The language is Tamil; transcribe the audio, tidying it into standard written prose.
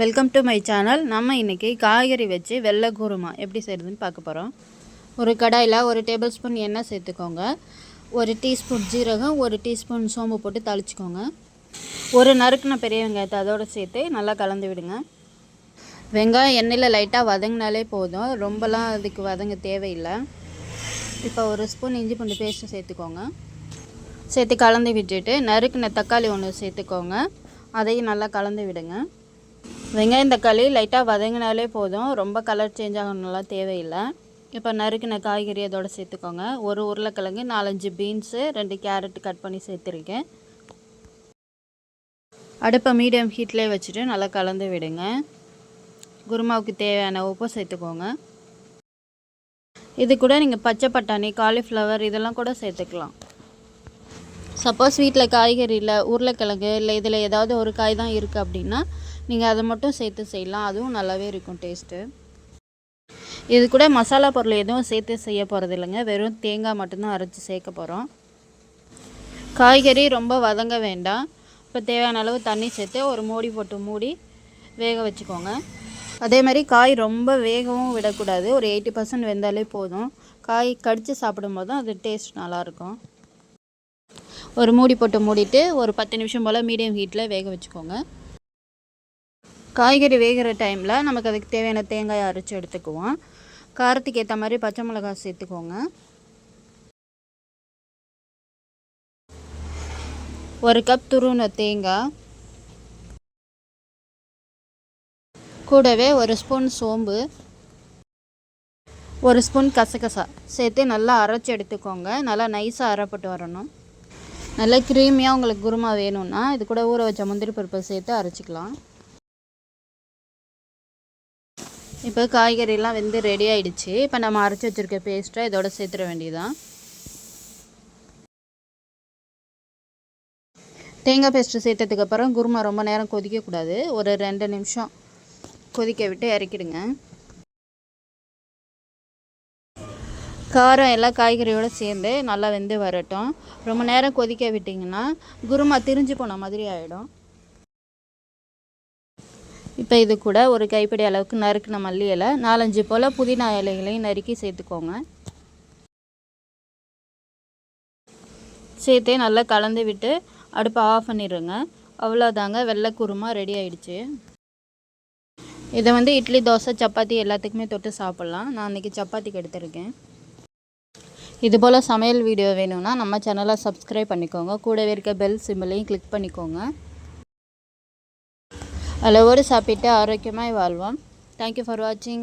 Welcome to my channel. நம்ம இன்றைக்கி காய்கறி வச்சு வெள்ளை குருமா எப்படி செய்கிறதுன்னு பார்க்க போகிறோம். ஒரு கடாயில் 1 டேபிள் ஸ்பூன் எண்ணெய் சேர்த்துக்கோங்க. 1 டீஸ்பூன் ஜீரகம், 1 டீஸ்பூன் சோம்பு போட்டு தாளிச்சிக்கோங்க. ஒரு நறுக்குன பெரிய வெங்காயத்தை அதோடு சேர்த்து நல்லா கலந்து விடுங்க. வெங்காயம் எண்ணெயில் லைட்டாக வதங்கினாலே போதும், ரொம்பலாம் அதுக்கு வதங்க தேவையில்லை. இப்போ 1 ஸ்பூன் இஞ்சி பூண்டு பேஸ்ட்டு சேர்த்துக்கோங்க. சேர்த்து கலந்து விட்டுட்டு நறுக்குன தக்காளி 1 சேர்த்துக்கோங்க. அதையும் நல்லா கலந்து விடுங்க. வெங்காயம் தக்காளி லைட்டாக வதங்கினாலே போதும், ரொம்ப கலர் சேஞ்ச் ஆகணும்லாம் தேவையில்லை. இப்போ நறுக்கின காய்கறி அதோடு சேர்த்துக்கோங்க. 1 உருளைக்கிழங்கு, 4-5 பீன்ஸு, 2 கேரட் கட் பண்ணி சேர்த்துருக்கேன். அடுப்பை மீடியம் ஹீட்லேயே வச்சுட்டு நல்லா கலந்து விடுங்க. குருமாவுக்கு தேவையான உப்பு சேர்த்துக்கோங்க. இது கூட நீங்கள் பச்சை பட்டாணி, காலிஃப்ளவர் இதெல்லாம் கூட சேர்த்துக்கலாம். சப்போஸ் வீட்டில் காய்கறி இல்லை, உருளைக்கிழங்கு இல்லை, இதில் ஏதாவது ஒரு காய் தான் இருக்குது அப்படின்னா நீங்கள் அதை மட்டும் சேர்த்து செய்யலாம். அதுவும் நல்லாவே இருக்கும் டேஸ்ட்டு. இது கூட மசாலா பொருள் எதுவும் சேர்த்து செய்ய போகிறது இல்லைங்க, வெறும் தேங்காய் மட்டும்தான் அரைச்சி சேர்க்க போகிறோம். காய்கறி ரொம்ப வதங்க வேண்டாம். இப்போ தேவையான அளவு தண்ணி சேர்த்து ஒரு மூடி போட்டு மூடி வேக வச்சுக்கோங்க. அதே மாதிரி காய் ரொம்ப வேகவும் விடக்கூடாது, ஒரு 80% வெந்தாலே போதும். காய் கடித்து சாப்பிடும்போது தான் அது டேஸ்ட் நல்லாயிருக்கும். ஒரு மூடி போட்டு மூடிட்டு ஒரு 10 நிமிஷம் போல் மீடியம் ஹீட்டில் வேக வச்சுக்கோங்க. காய்கறி வேகிற டைமில் நமக்கு அதுக்கு தேவையான தேங்காயை அரைச்சி எடுத்துக்குவோம். காரத்துக்கு ஏற்ற மாதிரி பச்சை மிளகாய் சேர்த்துக்கோங்க. 1 கப் துருவின தேங்காய், கூடவே 1 ஸ்பூன் சோம்பு, 1 ஸ்பூன் கசகசா சேர்த்து நல்லா அரைச்சி எடுத்துக்கோங்க. நல்லா நைஸாக அரைப்பட்டு வரணும். நல்லா க்ரீமியாக உங்களுக்கு குருமா வேணும்னா இது கூட ஊற வச்ச முந்திரி பருப்பை சேர்த்து அரைச்சிக்கலாம். இப்போ காய்கறிலாம் வெந்து ரெடி ஆகிடுச்சு. இப்போ நம்ம அரைச்சி வச்சுருக்க பேஸ்ட்டை இதோட சேர்த்துட வேண்டியதுதான். தேங்காய் பேஸ்ட்டு சேர்த்ததுக்கப்புறம் குருமா ரொம்ப நேரம் கொதிக்கக்கூடாது, ஒரு 2 நிமிஷம் கொதிக்க விட்டு இறக்கிடுங்க. காரம் எல்லாம் காய்கறியோடு சேர்ந்து நல்லா வெந்து வரட்டும். ரொம்ப நேரம் கொதிக்க விட்டிங்கன்னா குருமா திரிஞ்சு போன மாதிரி ஆகிடும். இப்போ இது கூட ஒரு கைப்பிடி அளவுக்கு நறுக்கின மல்லி இலை, 4-5 போல் புதினா இலைகளையும் நறுக்கி சேர்த்துக்கோங்க. சேர்த்து நல்லா கலந்து விட்டு அடுப்பை ஆஃப் பண்ணிடுங்க. அவ்வளோதாங்க, வெள்ளை குருமா ரெடி ஆகிடுச்சு. இதை இட்லி, தோசை, சப்பாத்தி எல்லாத்துக்குமே தொட்டு சாப்பிட்லாம். நான் இன்றைக்கி சப்பாத்திக்கு எடுத்திருக்கேன். இதுபோல் சமையல் வீடியோ வேணும்னா நம்ம சேனலை சப்ஸ்கிரைப் பண்ணிக்கோங்க. கூடவே இருக்க பெல் சிம்பிளையும் கிளிக் பண்ணிக்கோங்க. அளவோடு சாப்பிட்டு ஆரோக்கியமாய் வாழ்வோம். தேங்க்யூ ஃபார் வாட்சிங்.